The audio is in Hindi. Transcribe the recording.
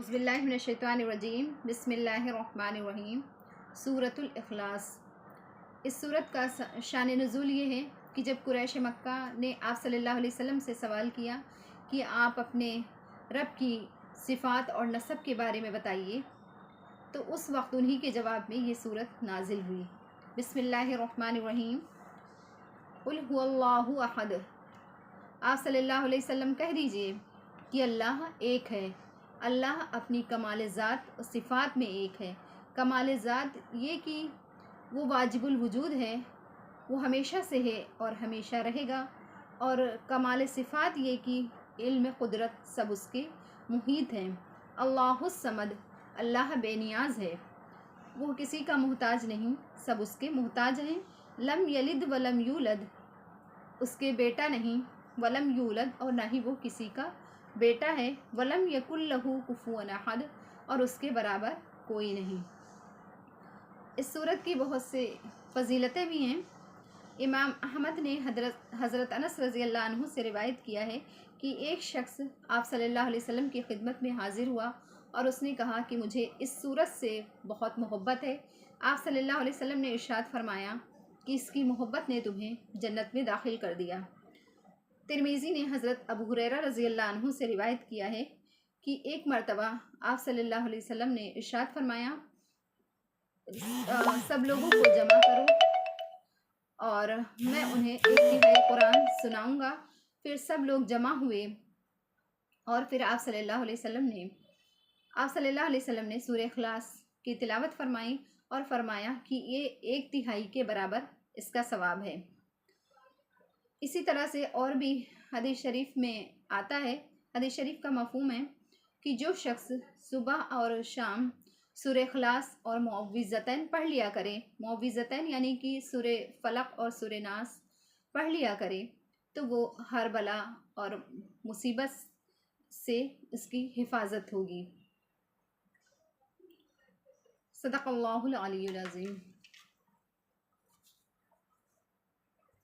औज़ुबिल्लाहिमिनश्शैतानिर्रजीम बिस्मिल्लाहिर्रहमानिर्रहीम। सूरतुल इखलास। इस सूरत का शान नुज़ूल ये है कि जब कुरैश मक्का ने आप सल्लल्लाहु अलैहि वसल्लम से सवाल किया कि आप अपने रब की सिफ़ात और नसब के बारे में बताइए, तो उस वक्त उन्हीं के जवाब में ये सूरत नाजिल हुई। बिस्मिल्लाहिर्रहमानिर्रहीम। कुल हुवल्लाहु अहद। आप सल्लल्लाहु अलैहि वसल्लम कह दीजिए कि अल्लाह एक है। अल्लाह अपनी कमाल ज़ात और सिफ़ात में एक है। कमाल ज़ात ये कि वो वाजिबुल वजूद है, वो हमेशा से है और हमेशा रहेगा। और कमाल सिफ़ात ये कि इल्म कुदरत सब उसके मुहीत हैं। अल्लाहुस समद, अल्लाह बेनियाज है, वो किसी का मोहताज नहीं, सब उसके मोहताज हैं। लम यलिद वलम यूलद, उसके बेटा नहीं, वलम यूलद और ना ही वो किसी का बेटा है। वलम यकुल लहू कुफुवन अहद, और उसके बराबर कोई नहीं। इस सूरत की बहुत से फ़जीलतें भी हैं। इमाम अहमद ने हज़रत अनस रज़ी अल्लाह अन्हु से रिवायत किया है कि एक शख्स आप सल्लल्लाहु अलैहि वसल्लम की खिदमत में हाजिर हुआ और उसने कहा कि मुझे इस सूरत से बहुत मोहब्बत है। आप सल्लल्लाहु अलैहि वसल्लम ने इरशाद फरमाया कि इसकी मोहब्बत ने तुम्हें जन्नत में दाखिल कर दिया। तिरमिज़ी ने हज़रत अबू हुरैरा रज़ी अल्लाह अन्हु से रिवायत किया है कि एक मरतबा आप सल्लल्लाहु अलैहि वसल्लम ने इरशाद फरमाया, सब लोगों को जमा करो और मैं उन्हें एक तिहाई कुरान सुनाऊंगा। फिर सब लोग जमा हुए और फिर आप सल्लल्लाहु अलैहि वसल्लम ने सूरह इखलास की तिलावत फरमाई और फरमाया कि ये एक तिहाई के बराबर इसका सवाब है। इसी तरह से और भी हदीस शरीफ में आता है। हदीस शरीफ का मफ़हूम है कि जो शख्स सुबह और शाम सूरह इखलास और मुअव्विज़तैन पढ़ लिया करे, मुअव्विज़तैन यानी कि सूरह फलक और सूरह नास पढ़ लिया करे, तो वो हर बला और मुसीबत से उसकी हिफाजत होगी। सदक़ल्लाहुल अलीयुल अज़ीम।